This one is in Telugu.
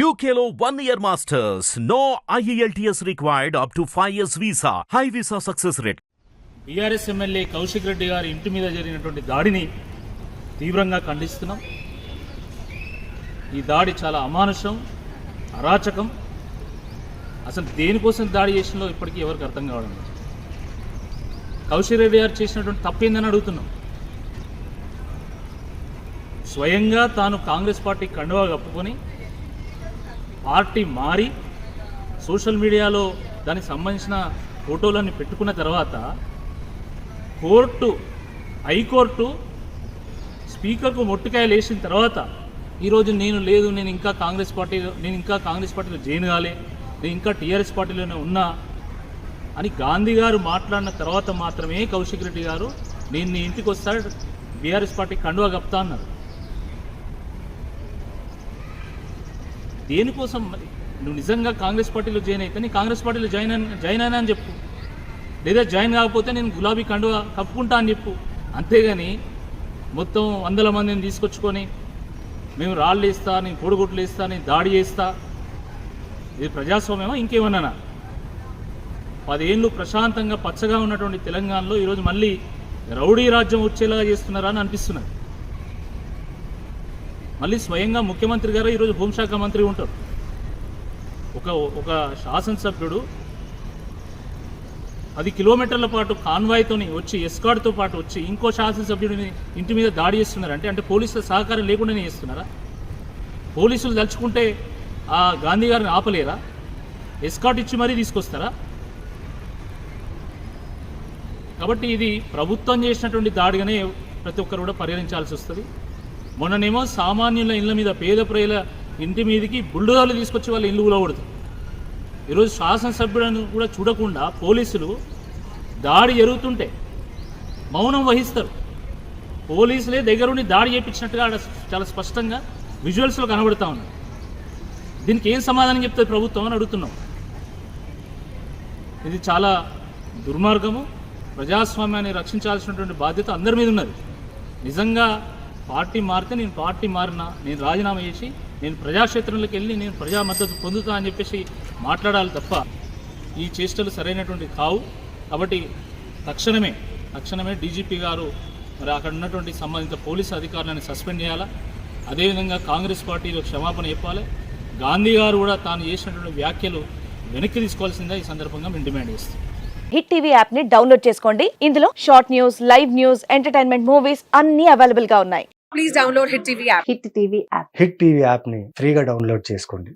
UKLO 1 year masters. No IELTS required up to 5 years visa. High visa success rate. BRS MLA Kaushik Reddy గారి ఇంటి మీద జరిగినటువంటి దాడిని తీవ్రంగా ఖండిస్తున్నాం. ఈ దాడి చాలా అమానుషం, అరాచకం. అసలు దేనికోసం దాడి చేసినో ఇప్పటికీ ఎవరికి అర్థం కావడం లేదు. కౌశిక్ రెడ్డి గారు చేసినటువంటి తప్పేందని అడుగుతున్నాం. స్వయంగా తాను కాంగ్రెస్ పార్టీ కండువా కప్పుకొని పార్టీ మారి సోషల్ మీడియాలో దానికి సంబంధించిన ఫోటోలన్నీ పెట్టుకున్న తర్వాత హైకోర్టు స్పీకర్కు మొట్టికాయలు వేసిన తర్వాత ఈరోజు నేను ఇంకా కాంగ్రెస్ పార్టీలో జాయిన్ కాలే, నేను ఇంకా టీఆర్ఎస్ పార్టీలోనే ఉన్నా అని గాంధీ గారు మాట్లాడిన తర్వాత మాత్రమే కౌశిక్ రెడ్డి గారు నేను నీ ఇంటికి వస్తాడు, బీఆర్ఎస్ పార్టీ కండువా కప్తా అన్నారు. దేనికోసం? నువ్వు నిజంగా కాంగ్రెస్ పార్టీలో జాయిన్ అయితే నీ కాంగ్రెస్ పార్టీలో జాయిన్ అయినా అని చెప్పు, లేదా జాయిన్ కాకపోతే నేను గులాబీ కండువా కప్పుకుంటా అని చెప్పు. అంతేగాని మొత్తం వందల మందిని తీసుకొచ్చుకొని మేము రాళ్ళు వేస్తా, నేను కోడిగుడ్లు వేస్తా, నేను దాడి చేస్తా, ఇది ప్రజాస్వామ్యమా ఇంకేమన్నా? 10 ఏళ్ళు ప్రశాంతంగా పచ్చగా ఉన్నటువంటి తెలంగాణలో ఈరోజు మళ్ళీ రౌడీ రాజ్యం వచ్చేలాగా చేస్తున్నారా అని అనిపిస్తున్నది. మళ్ళీ స్వయంగా ముఖ్యమంత్రి గారు ఈరోజు హోంశాఖ మంత్రి ఉంటారు. ఒక శాసనసభ్యుడు 10 కిలోమీటర్ల పాటు కాన్వాయ్తో వచ్చి, ఎస్కార్ట్తో పాటు వచ్చి ఇంకో శాసనసభ్యుడిని ఇంటి మీద దాడి చేస్తున్నారంటే అంటే పోలీసుల సహకారం లేకుండానే చేస్తున్నారా? పోలీసులు తలుచుకుంటే ఆ గాంధీ గారిని ఆపలేరా? ఎస్కార్ట్ ఇచ్చి మరీ తీసుకొస్తారా? కాబట్టి ఇది ప్రభుత్వం చేసినటువంటి దాడిగానే ప్రతి ఒక్కరు కూడా పరిగణించాల్సి వస్తుంది. మొన్ననేమో సామాన్యుల ఇళ్ళ మీద, పేద ప్రజల ఇంటి మీదకి బుల్డోజర్లు తీసుకొచ్చి వాళ్ళ ఇల్లు కూలగొడుతుంది. ఈరోజు శాసనసభ్యులను కూడా చూడకుండా పోలీసులు దాడి జరుగుతుంటే మౌనం వహిస్తారు. పోలీసులే దగ్గరుండి దాడి చేయించినట్టుగా చాలా స్పష్టంగా విజువల్స్లో కనబడుతూ ఉన్నాయి. దీనికి ఏం సమాధానం చెప్తుంది ప్రభుత్వం అని అడుగుతున్నాం. ఇది చాలా దుర్మార్గము. ప్రజాస్వామ్యాన్ని రక్షించాల్సినటువంటి బాధ్యత అందరి మీద ఉన్నది. నిజంగా పార్టీ మారితే నేను పార్టీ మారినా, నేను రాజీనామా చేసి నేను ప్రజాక్షేత్రంలోకి వెళ్ళి నేను ప్రజా మద్దతు పొందుతా అని చెప్పేసి మాట్లాడాలి తప్ప ఈ చేష్టలు సరైనటువంటి కావు. కాబట్టి తక్షణమే డీజీపీ గారు మరి అక్కడ ఉన్నటువంటి సంబంధిత పోలీసు అధికారులను సస్పెండ్ చేయాలా. అదేవిధంగా కాంగ్రెస్ పార్టీలో క్షమాపణ చెప్పాలి. గాంధీ గారు కూడా తాను చేసినటువంటి వ్యాఖ్యలు వెనక్కి తీసుకోవాల్సిందే ఈ సందర్భంగా మేము డిమాండ్ చేస్తాం. హిట్ టీవీ యాప్ ని డౌన్లోడ్ చేసుకోండి. ఇందులో short news, live news, entertainment movies అన్ని అవైలబుల్ గా ఉన్నాయి. Please download hit TV app. Hit TV app ని ఫ్రీగా డౌన్లోడ్ చేసుకోండి.